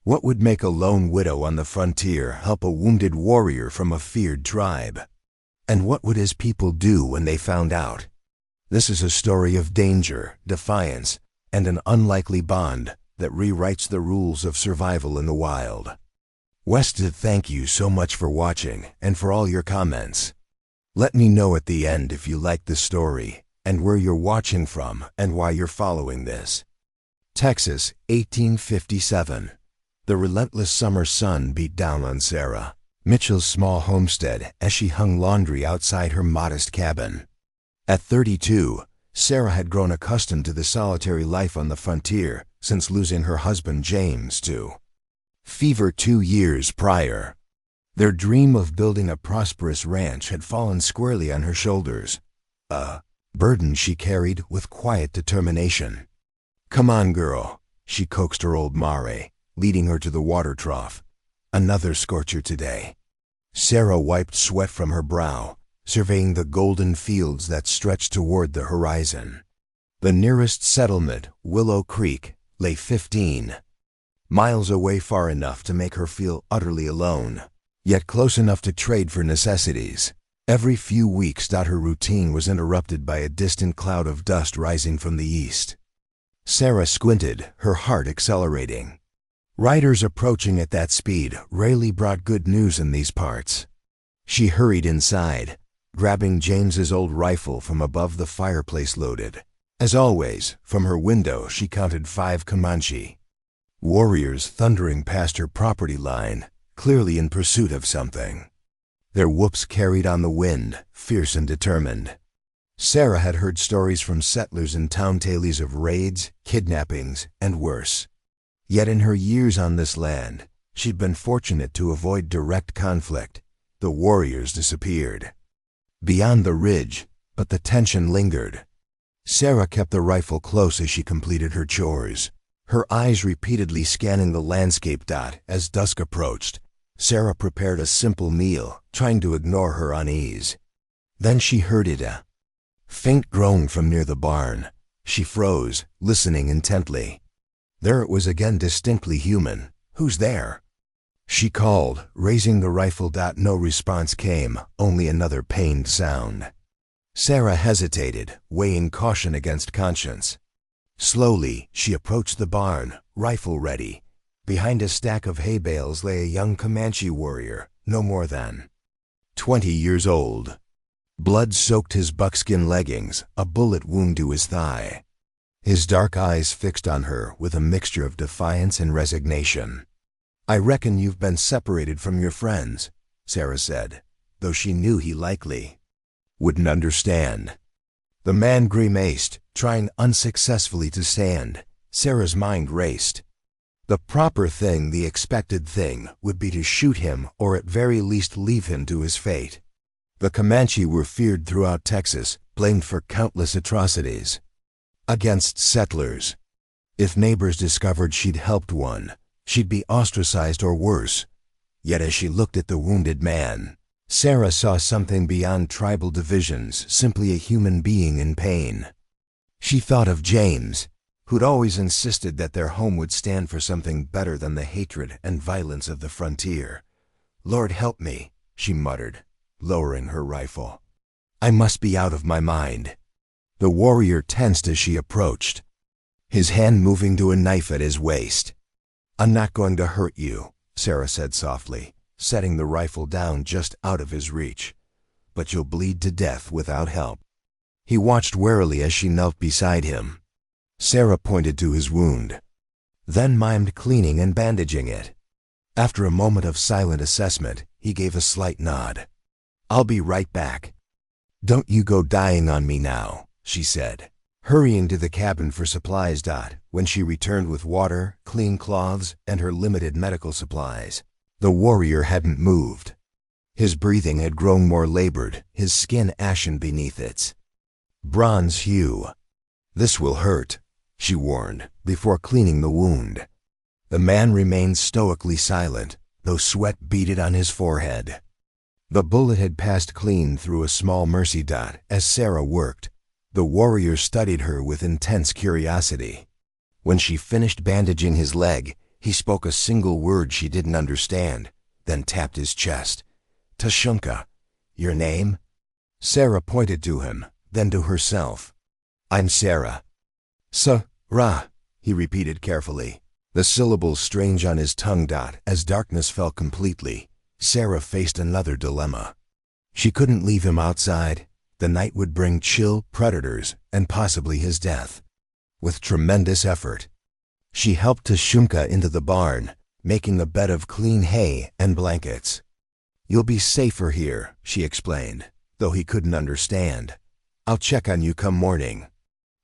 What would make a lone widow on the frontier help a wounded warrior from a feared tribe? And what would his people do when they found out? This is a story of danger, defiance, and an unlikely bond that rewrites the rules of survival in the wild. Wested, thank you so much for watching and for all your comments. Let me know at the end if you liked the story and where you're watching from and why you're following this. Texas, 1857. The relentless summer sun beat down on Sarah Mitchell's small homestead as she hung laundry outside her modest cabin. At 32, Sarah had grown accustomed to the solitary life on the frontier since losing her husband James to fever 2 years prior. Their dream of building a prosperous ranch had fallen squarely on her shoulders, a burden she carried with quiet determination. "Come on, girl," she coaxed her old mare, leading her to the water trough. "Another scorcher today." Sarah wiped sweat from her brow, surveying the golden fields that stretched toward the horizon. The nearest settlement, Willow Creek, lay 15 miles away, far enough to make her feel utterly alone, yet close enough to trade for necessities. Every few weeks her routine was interrupted by a distant cloud of dust rising from the east. Sarah squinted, her heart accelerating. Riders approaching at that speed rarely brought good news in these parts. She hurried inside, grabbing James's old rifle from above the fireplace loaded. As always, from her window she counted 5 Comanche warriors thundering past her property line, clearly in pursuit of something. Their whoops carried on the wind, fierce and determined. Sarah had heard stories from settlers in town tales of raids, kidnappings, and worse. Yet in her years on this land, she'd been fortunate to avoid direct conflict. The warriors disappeared beyond the ridge, but the tension lingered. Sarah kept the rifle close as she completed her chores, her eyes repeatedly scanning the landscape. As dusk approached, Sarah prepared a simple meal, trying to ignore her unease. Then she heard a faint groan from near the barn. She froze, listening intently. There it was again, distinctly human. "Who's there?" she called, raising the rifle. No response came, only another pained sound. Sarah hesitated, weighing caution against conscience. Slowly, she approached the barn, rifle ready. Behind a stack of hay bales lay a young Comanche warrior, no more than 20 years old. Blood soaked his buckskin leggings, a bullet wound to his thigh. His dark eyes fixed on her with a mixture of defiance and resignation. "I reckon you've been separated from your friends," Sarah said, though she knew he likely wouldn't understand. The man grimaced, trying unsuccessfully to stand. Sarah's mind raced. The proper thing, the expected thing, would be to shoot him or at very least leave him to his fate. The Comanche were feared throughout Texas, blamed for countless atrocities against settlers. If neighbors discovered she'd helped one, she'd be ostracized or worse. Yet as she looked at the wounded man, Sarah saw something beyond tribal divisions, simply a human being in pain. She thought of James, who'd always insisted that their home would stand for something better than the hatred and violence of the frontier. "Lord help me," she muttered, lowering her rifle. "I must be out of my mind." The warrior tensed as she approached, his hand moving to a knife at his waist. "I'm not going to hurt you," Sarah said softly, setting the rifle down just out of his reach. "But you'll bleed to death without help." He watched warily as she knelt beside him. Sarah pointed to his wound, then mimed cleaning and bandaging it. After a moment of silent assessment, he gave a slight nod. "I'll be right back." "Don't you go dying on me now," she said, hurrying to the cabin for supplies. When she returned with water, clean cloths, and her limited medical supplies, the warrior hadn't moved. His breathing had grown more labored, his skin ashen beneath its bronze hue. "This will hurt," she warned, before cleaning the wound. The man remained stoically silent, though sweat beaded on his forehead. The bullet had passed clean through a small mercy. As Sarah worked, the warrior studied her with intense curiosity. When she finished bandaging his leg, He spoke a single word she didn't understand, then tapped his chest. Tashunka. Your name? Sarah pointed to him, then to herself. I'm Sarah. Ra, he repeated carefully, the syllables strange on his tongue. As darkness fell completely, Sarah faced another dilemma. She couldn't leave him outside. The night would bring chill, predators, and possibly his death. With tremendous effort, she helped Tashunka into the barn, making a bed of clean hay and blankets. You'll be safer here, she explained, though he couldn't understand. I'll check on you come morning.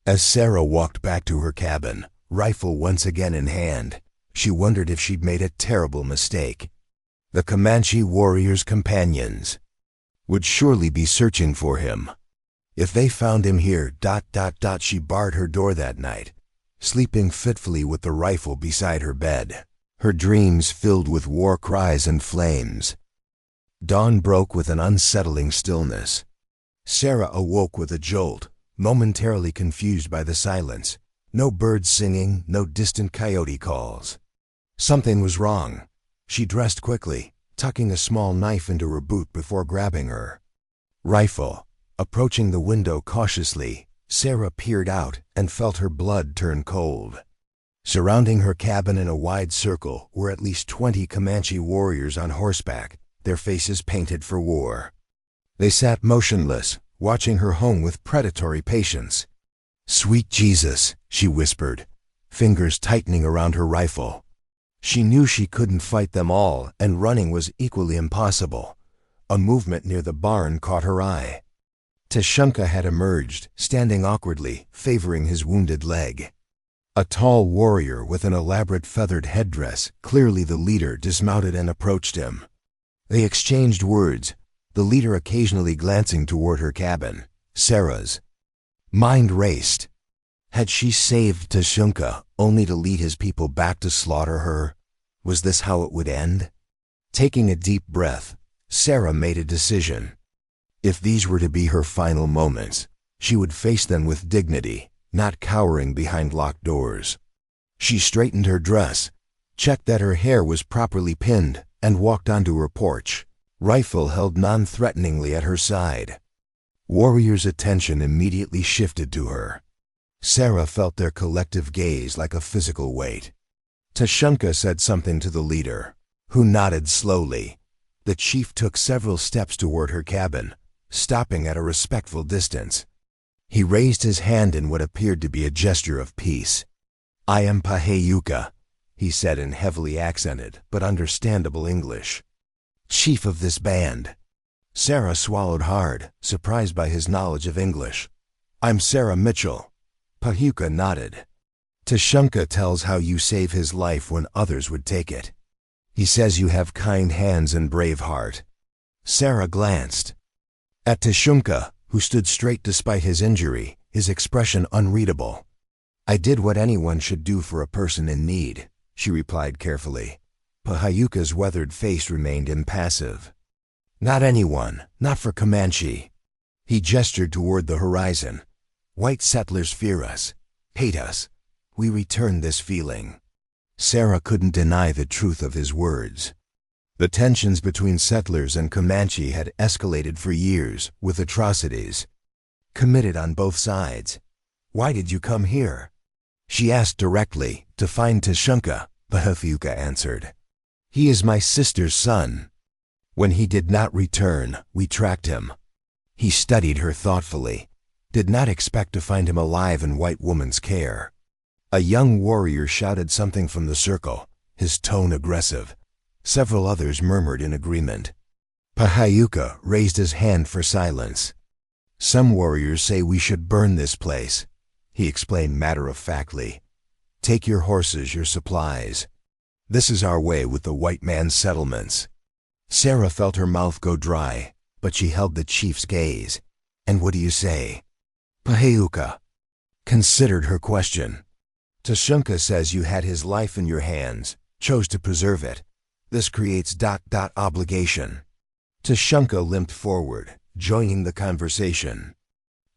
As Sarah walked back to her cabin, rifle once again in hand, she wondered if she'd made a terrible mistake. The Comanche warrior's companions would surely be searching for him. If they found him here, she barred her door that night, sleeping fitfully with the rifle beside her bed, her dreams filled with war cries and flames. Dawn broke with an unsettling stillness. Sarah awoke with a jolt, momentarily confused by the silence. No birds singing, no distant coyote calls. Something was wrong. She dressed quickly, tucking a small knife into her boot before grabbing her rifle. Approaching the window cautiously, Sarah peered out and felt her blood turn cold. Surrounding her cabin in a wide circle were at least 20 Comanche warriors on horseback, their faces painted for war. They sat motionless, watching her home with predatory patience. Sweet Jesus, she whispered, fingers tightening around her rifle. She knew she couldn't fight them all, and running was equally impossible. A movement near the barn caught her eye. Tashunka had emerged, standing awkwardly, favoring his wounded leg. A tall warrior with an elaborate feathered headdress, clearly the leader, dismounted and approached him. They exchanged words, the leader occasionally glancing toward her cabin, Sarah's. Mind raced. Had she saved Tashunka only to lead his people back to slaughter her? Was this how it would end? Taking a deep breath, Sarah made a decision. If these were to be her final moments, she would face them with dignity, not cowering behind locked doors. She straightened her dress, checked that her hair was properly pinned, and walked onto her porch, rifle held non-threateningly at her side. Warriors' attention immediately shifted to her. Sarah felt their collective gaze like a physical weight. Tashunka said something to the leader, who nodded slowly. The chief took several steps toward her cabin, stopping at a respectful distance. He raised his hand in what appeared to be a gesture of peace. I am Paheyuka, he said in heavily accented but understandable English. Chief of this band. Sarah swallowed hard, surprised by his knowledge of English. I'm Sarah Mitchell. Paheyuka nodded. Tashunka tells how you save his life when others would take it. He says you have kind hands and brave heart. Sarah glanced at Tashunka, who stood straight despite his injury, his expression unreadable. I did what anyone should do for a person in need, she replied carefully. Paheyuka's weathered face remained impassive. Not anyone, not for Comanche. He gestured toward the horizon. White settlers fear us, hate us. We return this feeling. Sarah couldn't deny the truth of his words. The tensions between settlers and Comanche had escalated for years, with atrocities committed on both sides. Why did you come here? She asked directly. To find Tashunka, Paheyuka answered. He is my sister's son. When he did not return, we tracked him. He studied her thoughtfully, did not expect to find him alive in white woman's care. A young warrior shouted something from the circle, his tone aggressive. Several others murmured in agreement. Paheyuka raised his hand for silence. Some warriors say we should burn this place, he explained matter-of-factly. Take your horses, your supplies. This is our way with the white man's settlements. Sarah felt her mouth go dry, but she held the chief's gaze. And what do you say? Paheyuka considered her question. Tashunka says you had his life in your hands, chose to preserve it. This creates obligation. Tashunka limped forward, joining the conversation.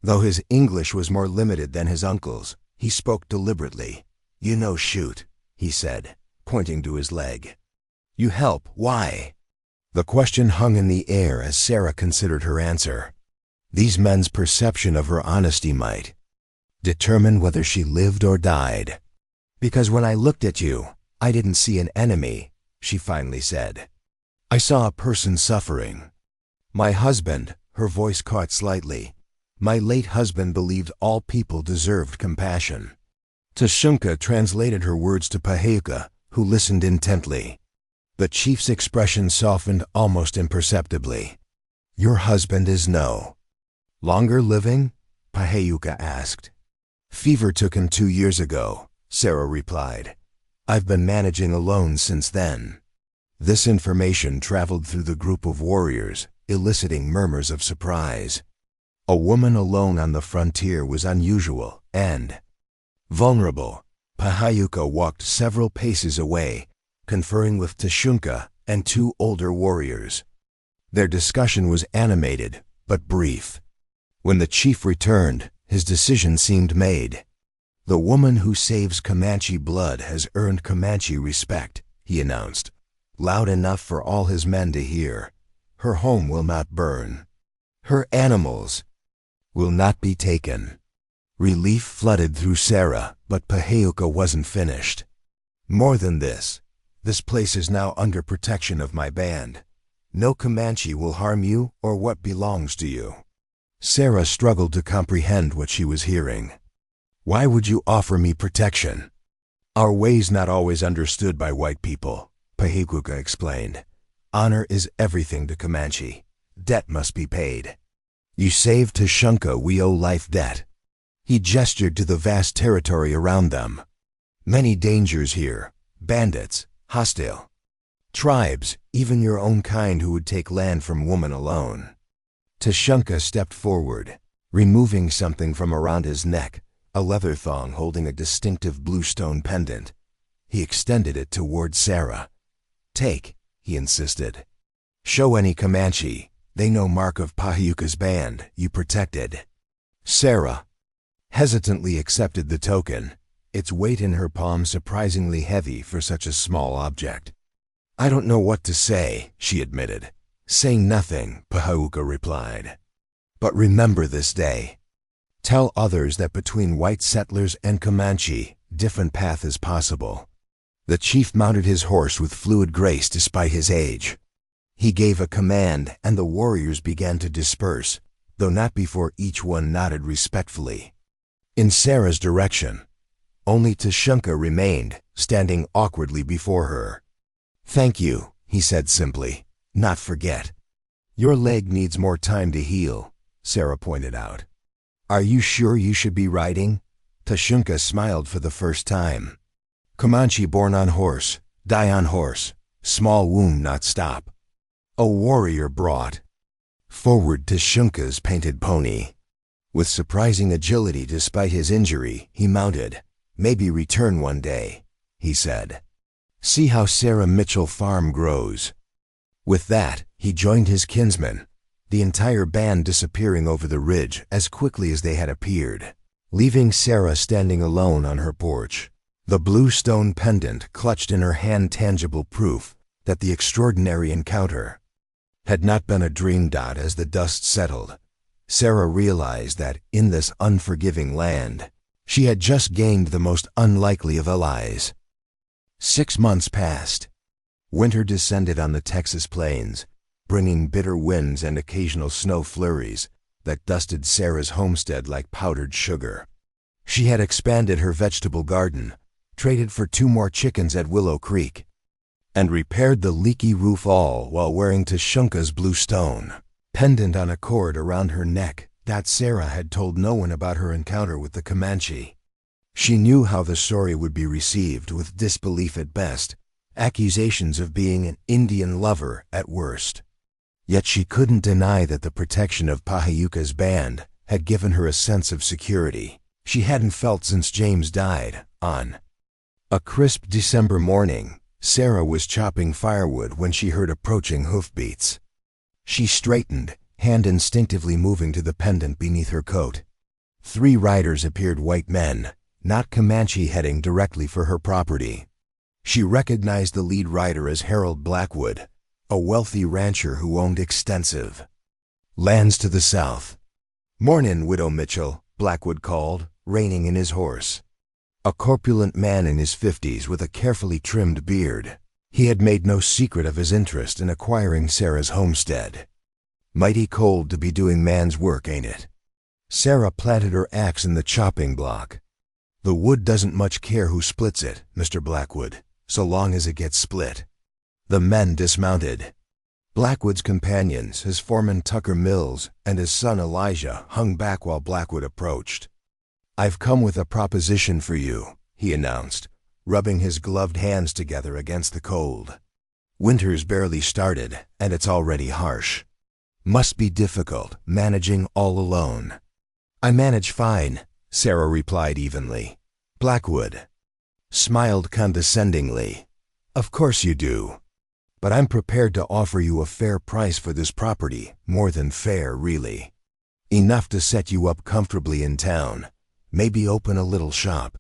Though his English was more limited than his uncle's, he spoke deliberately. You know shoot, he said, pointing to his leg. "You help, why?" The question hung in the air as Sarah considered her answer. These men's perception of her honesty might determine whether she lived or died. "Because when I looked at you, I didn't see an enemy," she finally said. "I saw a person suffering. My husband," her voice caught slightly, "my late husband believed all people deserved compassion." Tashunka translated her words to Paheuka, who listened intently. The chief's expression softened almost imperceptibly. "Your husband is no longer living?" Paheuka asked. "Fever took him 2 years ago," Sarah replied. "I've been managing alone since then." This information traveled through the group of warriors, eliciting murmurs of surprise. A woman alone on the frontier was unusual and vulnerable. Paheuka walked several paces away, conferring with Tashunka and 2 older warriors. Their discussion was animated, but brief. When the chief returned, his decision seemed made. "The woman who saves Comanche blood has earned Comanche respect," he announced, loud enough for all his men to hear. "Her home will not burn. Her animals will not be taken." Relief flooded through Sarah, but Paheuka wasn't finished. "More than this place is now under protection of my band. No Comanche will harm you or what belongs to you." Sarah struggled to comprehend what she was hearing. "Why would you offer me protection?" "Our way's not always understood by white people," Paheuka explained. "Honor is everything to Comanche. Debt must be paid. You saved Tashunka, we owe life debt." He gestured to the vast territory around them. "Many dangers here, bandits, hostile tribes, even your own kind who would take land from woman alone." Tashunka stepped forward, removing something from around his neck, a leather thong holding a distinctive blue stone pendant. He extended it toward Sarah. "Take," he insisted. "Show any Comanche. They know mark of Paheuka's band, you protected." Sarah hesitantly accepted the token, its weight in her palm surprisingly heavy for such a small object. "I don't know what to say," she admitted. "Say nothing," Paheuka replied. "But remember this day. Tell others that between white settlers and Comanche, different path is possible." The chief mounted his horse with fluid grace despite his age. He gave a command and the warriors began to disperse, though not before each one nodded respectfully in Sarah's direction. Only Tashunka remained, standing awkwardly before her. "Thank you," he said simply. "Not forget." "Your leg needs more time to heal," Sarah pointed out. "Are you sure you should be riding?" Tashunka smiled for the first time. "Comanche born on horse, die on horse. Small wound not stop." A warrior brought forward Tashunka's painted pony. With surprising agility despite his injury, he mounted. "Maybe return one day," he said. "See how Sarah Mitchell farm grows." With that, he joined his kinsmen, the entire band disappearing over the ridge as quickly as they had appeared, leaving Sarah standing alone on her porch. The blue stone pendant clutched in her hand tangible proof that the extraordinary encounter had not been a dream. As the dust settled, Sarah realized that in this unforgiving land, she had just gained the most unlikely of allies. 6 months passed. Winter descended on the Texas plains, bringing bitter winds and occasional snow flurries that dusted Sarah's homestead like powdered sugar. She had expanded her vegetable garden, traded for 2 more chickens at Willow Creek, and repaired the leaky roof, all while wearing Tashunka's blue stone pendant on a cord around her neck. That Sarah had told no one about her encounter with the Comanche. She knew how the story would be received, with disbelief at best, accusations of being an Indian lover at worst. Yet she couldn't deny that the protection of Paheuka's band had given her a sense of security she hadn't felt since James died. On a crisp December morning, Sarah was chopping firewood when she heard approaching hoofbeats. She straightened, hand instinctively moving to the pendant beneath her coat. 3 riders appeared, white men, not Comanche, heading directly for her property. She recognized the lead rider as Harold Blackwood, a wealthy rancher who owned extensive lands to the south. "Mornin', Widow Mitchell," Blackwood called, reining in his horse. A corpulent man in his 50s with a carefully trimmed beard. He had made no secret of his interest in acquiring Sarah's homestead. "Mighty cold to be doing man's work, ain't it?" Sarah planted her axe in the chopping block. "The wood doesn't much care who splits it, Mr. Blackwood, so long as it gets split." The men dismounted. Blackwood's companions, his foreman Tucker Mills and his son Elijah, hung back while Blackwood approached. "I've come with a proposition for you," he announced, rubbing his gloved hands together against the cold. "Winter's barely started, and it's already harsh. Must be difficult, managing all alone." "I manage fine," Sarah replied evenly. Blackwood smiled condescendingly. "Of course you do. But I'm prepared to offer you a fair price for this property, more than fair, really. Enough to set you up comfortably in town, maybe open a little shop.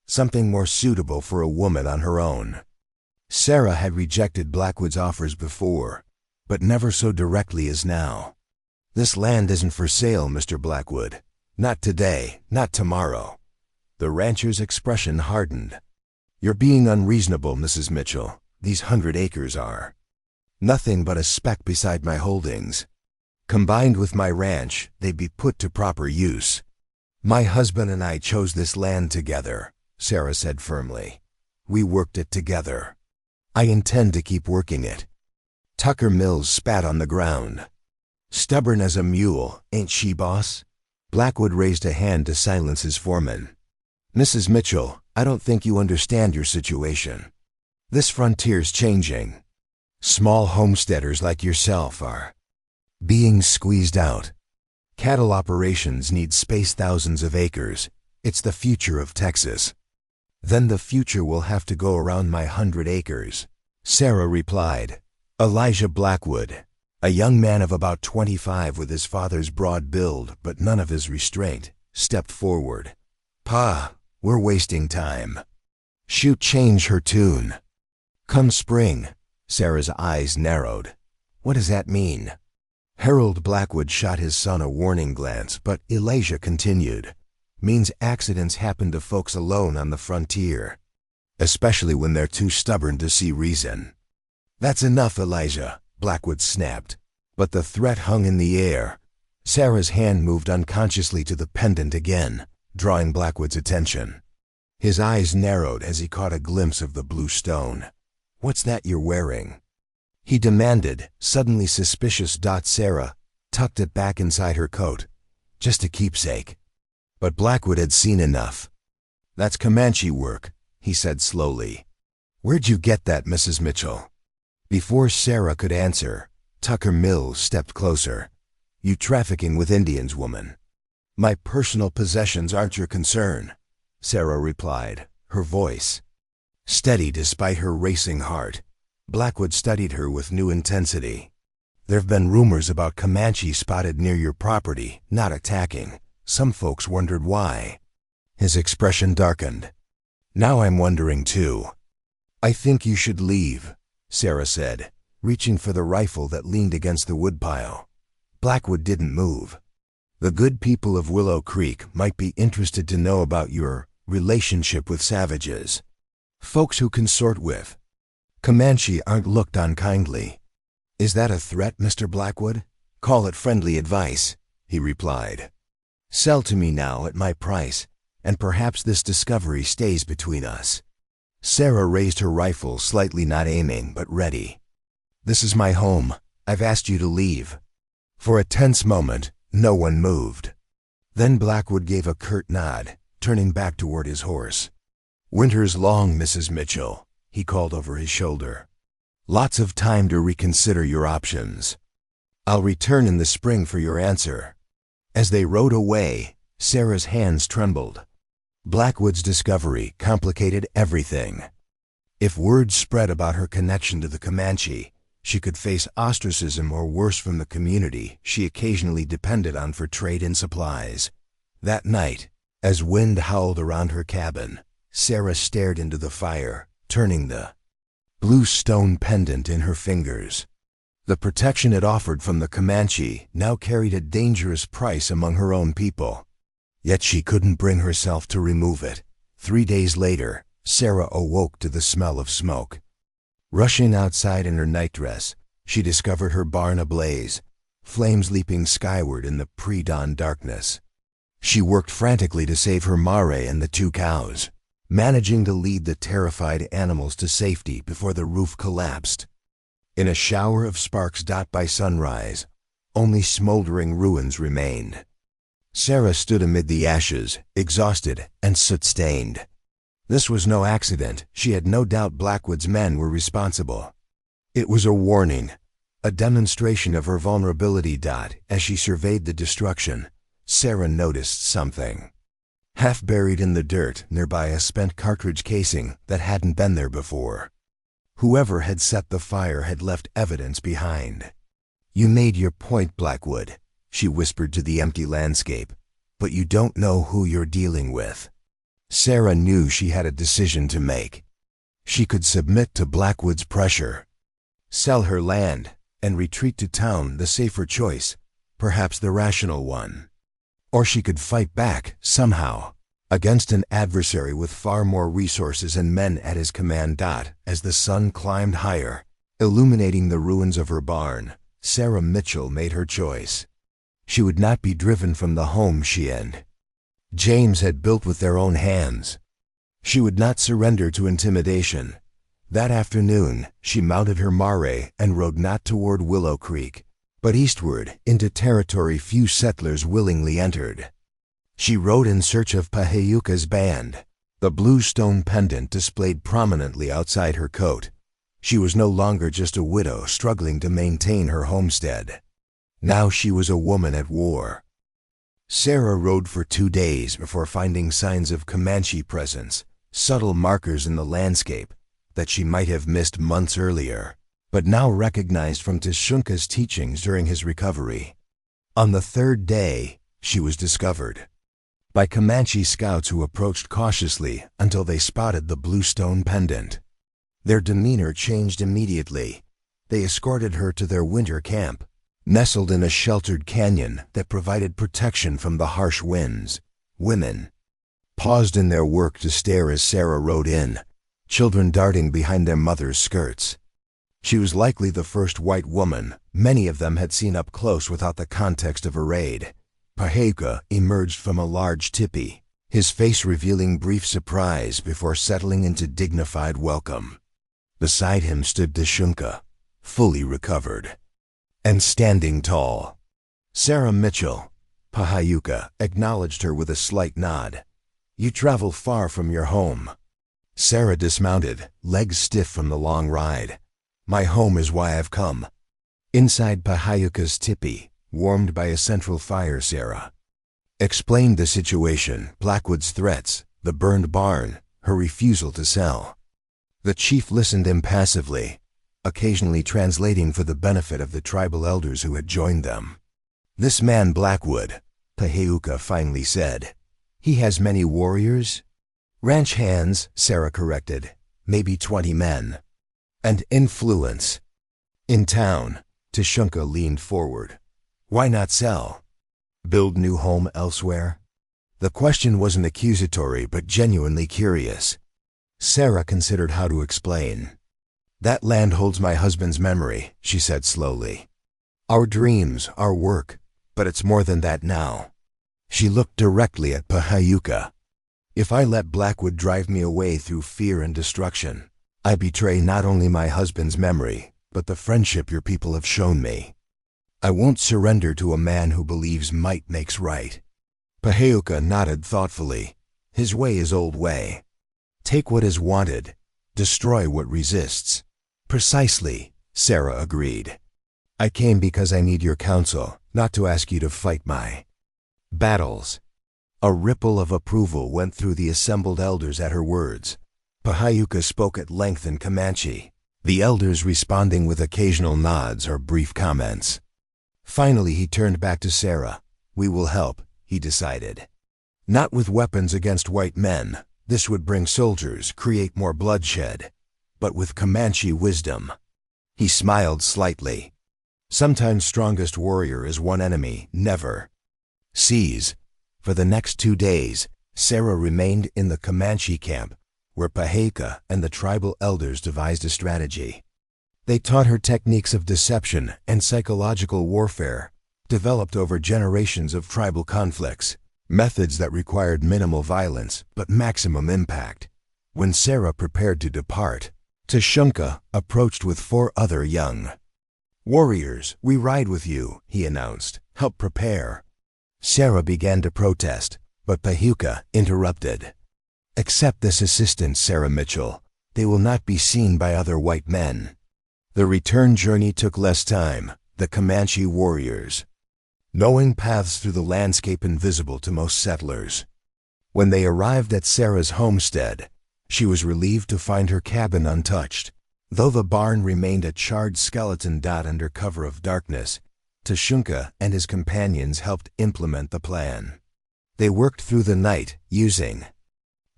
Something more suitable for a woman on her own." Sarah had rejected Blackwood's offers before, but never so directly as now. "This land isn't for sale, Mr. Blackwood. Not today, not tomorrow." The rancher's expression hardened. "You're being unreasonable, Mrs. Mitchell. These 100 acres are nothing but a speck beside my holdings. Combined with my ranch, they'd be put to proper use. My husband and I chose this land together," Sarah said firmly. "We worked it together. I intend to keep working it." Tucker Mills spat on the ground. "Stubborn as a mule, ain't she, boss?" Blackwood raised a hand to silence his foreman. "Mrs. Mitchell, I don't think you understand your situation. This frontier's changing. Small homesteaders like yourself are being squeezed out. Cattle operations need space thousands of acres. It's the future of Texas. Then the future will have to go around my 100 acres." Sarah replied. Elijah Blackwood, a young man of about 25 with his father's broad build but none of his restraint, stepped forward. "Pa, we're wasting time. Shoot change her tune." "Come spring." Sarah's eyes narrowed. "What does that mean?" Harold Blackwood shot his son a warning glance, but Elijah continued. "Means accidents happen to folks alone on the frontier, especially when they're too stubborn to see reason." "That's enough, Elijah," Blackwood snapped. But the threat hung in the air. Sarah's hand moved unconsciously to the pendant again, drawing Blackwood's attention. His eyes narrowed as he caught a glimpse of the blue stone. "What's that you're wearing?" he demanded, suddenly suspicious. Sarah tucked it back inside her coat. "Just a keepsake." But Blackwood had seen enough. "That's Comanche work," he said slowly. "Where'd you get that, Mrs. Mitchell?" Before Sarah could answer, Tucker Mills stepped closer. "You trafficking with Indians, woman?" "My personal possessions aren't your concern," Sarah replied, her voice steady despite her racing heart. Blackwood studied her with new intensity. "There've been rumors about Comanche spotted near your property, not attacking. Some folks wondered why." His expression darkened. "Now I'm wondering too." "I think you should leave," Sarah said, reaching for the rifle that leaned against the woodpile. Blackwood didn't move. "The good people of Willow Creek might be interested to know about your relationship with savages. Folks who consort with Comanche aren't looked on kindly." "Is that a threat, Mr. Blackwood?" "Call it friendly advice," he replied. "Sell to me now at my price, and perhaps this discovery stays between us." Sarah raised her rifle, slightly not aiming, but ready. "This is my home. I've asked you to leave." For a tense moment, no one moved. Then Blackwood gave a curt nod, turning back toward his horse. "Winter's long, Mrs. Mitchell," he called over his shoulder. "Lots of time to reconsider your options. I'll return in the spring for your answer." As they rode away, Sarah's hands trembled. Blackwood's discovery complicated everything. If word spread about her connection to the Comanche, she could face ostracism or worse from the community she occasionally depended on for trade and supplies. That night, as wind howled around her cabin, Sarah stared into the fire, turning the blue stone pendant in her fingers. The protection it offered from the Comanche now carried a dangerous price among her own people. Yet she couldn't bring herself to remove it. 3 days later, Sarah awoke to the smell of smoke. Rushing outside in her nightdress, she discovered her barn ablaze, flames leaping skyward in the pre-dawn darkness. She worked frantically to save her mare and the 2 cows, managing to lead the terrified animals to safety before the roof collapsed. In a shower of sparks by sunrise, only smoldering ruins remained. Sarah stood amid the ashes, exhausted and soot-stained. This was no accident. She had no doubt Blackwood's men were responsible. It was a warning, a demonstration of her vulnerability. As she surveyed the destruction, Sarah noticed something. Half buried in the dirt nearby, a spent cartridge casing that hadn't been there before. Whoever had set the fire had left evidence behind. "You made your point, Blackwood," she whispered to the empty landscape, "but you don't know who you're dealing with." Sarah knew she had a decision to make. She could submit to Blackwood's pressure, sell her land, and retreat to town, the safer choice, perhaps the rational one. Or she could fight back, somehow, against an adversary with far more resources and men at his command. As the sun climbed higher, illuminating the ruins of her barn, Sarah Mitchell made her choice. She would not be driven from the home she and James had built with their own hands. She would not surrender to intimidation. That afternoon, she mounted her mare and rode not toward Willow Creek, but eastward into territory few settlers willingly entered. She rode in search of Pahayuka's band, the blue stone pendant displayed prominently outside her coat. She was no longer just a widow struggling to maintain her homestead. Now she was a woman at war. Sarah rode for 2 days before finding signs of Comanche presence, subtle markers in the landscape that she might have missed months earlier, but now recognized from Tashunka's teachings during his recovery. On the 3rd day, she was discovered by Comanche scouts who approached cautiously until they spotted the blue stone pendant. Their demeanor changed immediately. They escorted her to their winter camp, nestled in a sheltered canyon that provided protection from the harsh winds. Women paused in their work to stare as Sarah rode in, children darting behind their mothers' skirts. She was likely the first white woman many of them had seen up close without the context of a raid. Pahayuka emerged from a large tipi, his face revealing brief surprise before settling into dignified welcome. Beside him stood Tashunka, fully recovered and standing tall. Sarah Mitchell, Pahayuka acknowledged her with a slight nod. "You travel far from your home." Sarah dismounted, legs stiff from the long ride. "My home is why I've come." Inside Pahayuka's tipi, warmed by a central fire, Sarah explained the situation, Blackwood's threats, the burned barn, her refusal to sell. The chief listened impassively, occasionally translating for the benefit of the tribal elders who had joined them. "This man Blackwood," Pahayuka finally said, "he has many warriors?" "Ranch hands," Sarah corrected, "maybe 20 men. And influence." "In town," Tashunka leaned forward. "Why not sell? Build new home elsewhere?" The question wasn't accusatory but genuinely curious. Sarah considered how to explain. "That land holds my husband's memory," she said slowly. "Our dreams, our work, but it's more than that now." She looked directly at Pahayuka. "If I let Blackwood drive me away through fear and destruction, I betray not only my husband's memory, but the friendship your people have shown me. I won't surrender to a man who believes might makes right." Pahayuka nodded thoughtfully. His way is old way. Take what is wanted, destroy what resists. "Precisely," Sarah agreed. "I came because I need your counsel, not to ask you to fight my battles." A ripple of approval went through the assembled elders at her words. Pahayuka spoke at length in Comanche, the elders responding with occasional nods or brief comments. Finally he turned back to Sarah. "We will help," he decided. "Not with weapons against white men. This would bring soldiers, create more bloodshed. but with Comanche wisdom. He smiled slightly. Sometimes strongest warrior is one enemy, never. Seize. For the next 2 days, Sarah remained in the Comanche camp, where Paheka and the tribal elders devised a strategy. They taught her techniques of deception and psychological warfare, developed over generations of tribal conflicts, methods that required minimal violence but maximum impact. When Sarah prepared to depart, Tashunka approached with 4 other young warriors. "We ride with you," he announced. "Help prepare." Sarah began to protest, but Paheka interrupted. "Accept this assistance, Sarah Mitchell. They will not be seen by other white men." The return journey took less time. The Comanche warriors, knowing paths through the landscape invisible to most settlers. When they arrived at Sarah's homestead, she was relieved to find her cabin untouched. Though the barn remained a charred skeleton under cover of darkness, Tashunka and his companions helped implement the plan. They worked through the night, using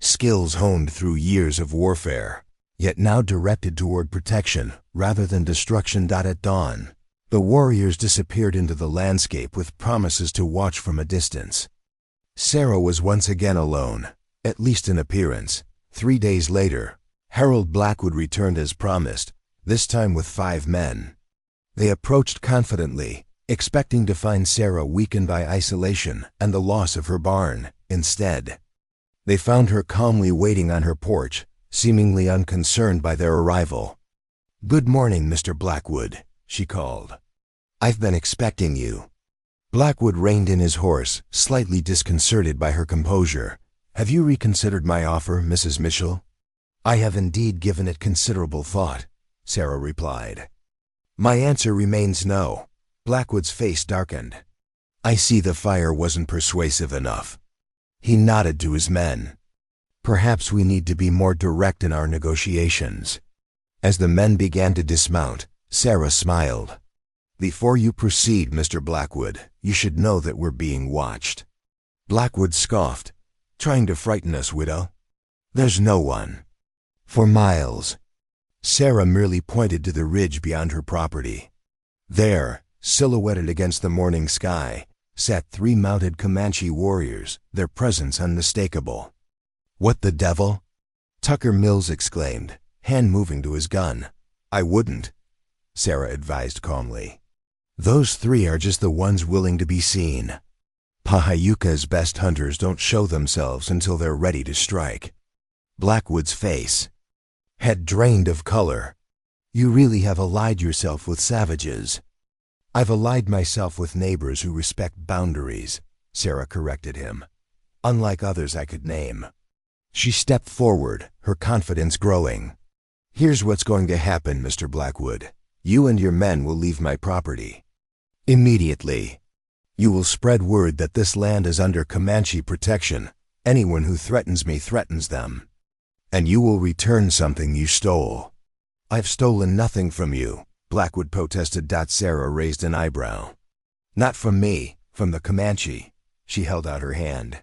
skills honed through years of warfare, yet now directed toward protection rather than destruction. At dawn, the warriors disappeared into the landscape with promises to watch from a distance. Sarah was once again alone, at least in appearance. 3 days later, Harold Blackwood returned as promised, this time with 5 men. They approached confidently, expecting to find Sarah weakened by isolation and the loss of her barn. Instead, they found her calmly waiting on her porch, seemingly unconcerned by their arrival. "Good morning, Mr. Blackwood," she called. "I've been expecting you." Blackwood reined in his horse, slightly disconcerted by her composure. "Have you reconsidered my offer, Mrs. Mitchell?" "I have indeed given it considerable thought," Sarah replied. "My answer remains no." Blackwood's face darkened. "I see the fire wasn't persuasive enough." He nodded to his men. "Perhaps we need to be more direct in our negotiations." As the men began to dismount, Sarah smiled. "Before you proceed, Mr. Blackwood, you should know that we're being watched." Blackwood scoffed. "Trying to frighten us, widow?" "There's no one." "For miles." Sarah merely pointed to the ridge beyond her property. There, silhouetted against the morning sky, sat 3 mounted Comanche warriors, their presence unmistakable. "What the devil?" Tucker Mills exclaimed, hand moving to his gun. "I wouldn't," Sarah advised calmly. "Those 3 are just the ones willing to be seen. Pahayuka's best hunters don't show themselves until they're ready to strike." Blackwood's face had drained of color. "You really have allied yourself with savages." "I've allied myself with neighbors who respect boundaries," Sarah corrected him. "Unlike others I could name." She stepped forward, her confidence growing. "Here's what's going to happen, Mr. Blackwood. You and your men will leave my property immediately. You will spread word that this land is under Comanche protection. Anyone who threatens me threatens them. And you will return something you stole." "I've stolen nothing from you," Blackwood protested. Sarah raised an eyebrow. "Not from me, from the Comanche." She held out her hand.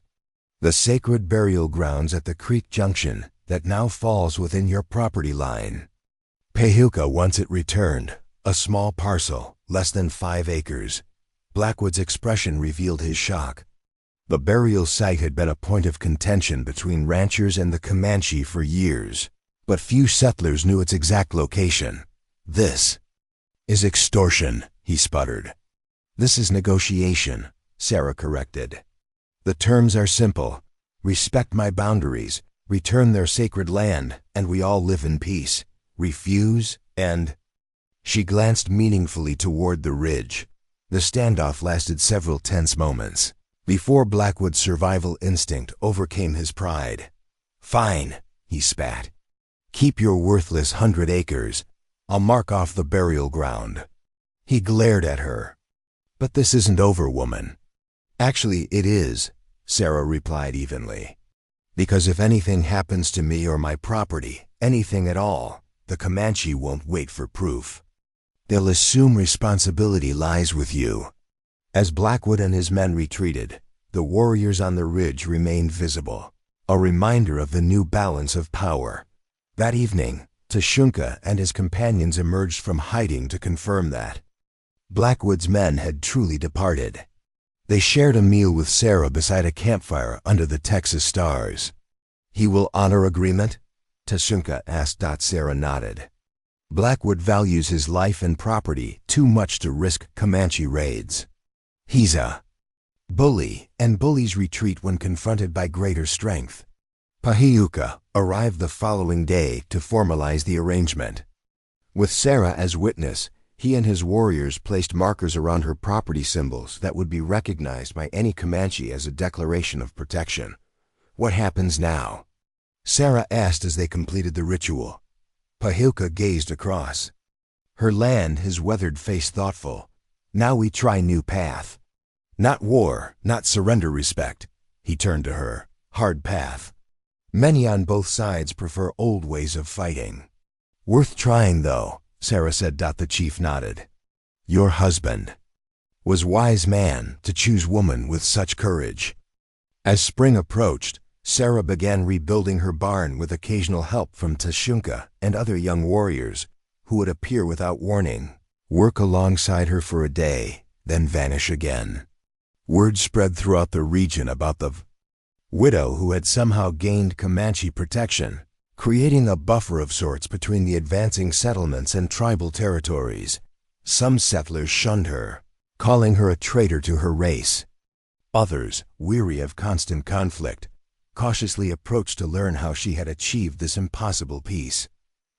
"The sacred burial grounds at the creek junction that now falls within your property line. Paheka wants it returned, a small parcel, less than 5 acres. Blackwood's expression revealed his shock. The burial site had been a point of contention between ranchers and the Comanche for years, but few settlers knew its exact location. "This is extortion," he sputtered. "This is negotiation," Sarah corrected. "The terms are simple. Respect my boundaries, return their sacred land, and we all live in peace. Refuse, and—" She glanced meaningfully toward the ridge. The standoff lasted several tense moments, before Blackwood's survival instinct overcame his pride. "Fine," he spat. "Keep your worthless 100 acres. I'll mark off the burial ground." He glared at her. "But this isn't over, woman." "Actually, it is," Sarah replied evenly. "Because if anything happens to me or my property, anything at all, the Comanche won't wait for proof. They'll assume responsibility lies with you." As Blackwood and his men retreated, the warriors on the ridge remained visible, a reminder of the new balance of power. That evening, Tashunka and his companions emerged from hiding to confirm that Blackwood's men had truly departed. They shared a meal with Sarah beside a campfire under the Texas stars. "He will honor agreement?" Tashunka asked. Sarah nodded. "Blackwood values his life and property too much to risk Comanche raids. He's a bully, and bullies retreat when confronted by greater strength." Pahiuka arrived the following day to formalize the arrangement. With Sarah as witness, he and his warriors placed markers around her property symbols that would be recognized by any Comanche as a declaration of protection. "What happens now?" Sarah asked as they completed the ritual. Pahiuka gazed across her land, his weathered face thoughtful. "Now we try new path. Not war, not surrender, respect." He turned to her. "Hard path. Many on both sides prefer old ways of fighting." "Worth trying, though," Sarah said. The chief nodded. "Your husband was wise man to choose woman with such courage." As spring approached, Sarah began rebuilding her barn with occasional help from Tashunka and other young warriors who would appear without warning, work alongside her for a day, then vanish again. Word spread throughout the region about the widow who had somehow gained Comanche protection, creating a buffer of sorts between the advancing settlements and tribal territories. Some settlers shunned her, calling her a traitor to her race. Others, weary of constant conflict, cautiously approached to learn how she had achieved this impossible peace.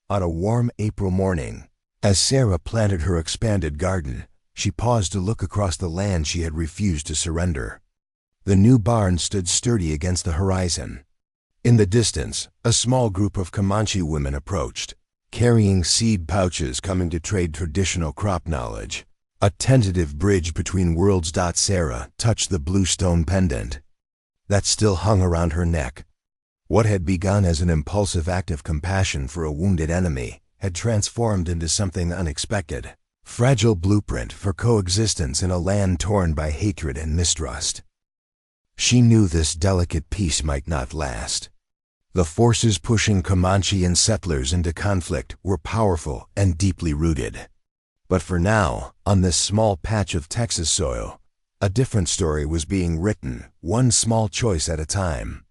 On a warm April morning, as Sarah planted her expanded garden, she paused to look across the land she had refused to surrender. The new barn stood sturdy against the horizon. In the distance, a small group of Comanche women approached, carrying seed pouches coming to trade traditional crop knowledge. A tentative bridge between worlds. Sarah touched the blue stone pendant that still hung around her neck. What had begun as an impulsive act of compassion for a wounded enemy had transformed into something unexpected. Fragile blueprint for coexistence in a land torn by hatred and mistrust. She knew this delicate peace might not last. The forces pushing Comanche and settlers into conflict were powerful and deeply rooted. But for now, on this small patch of Texas soil, a different story was being written, one small choice at a time.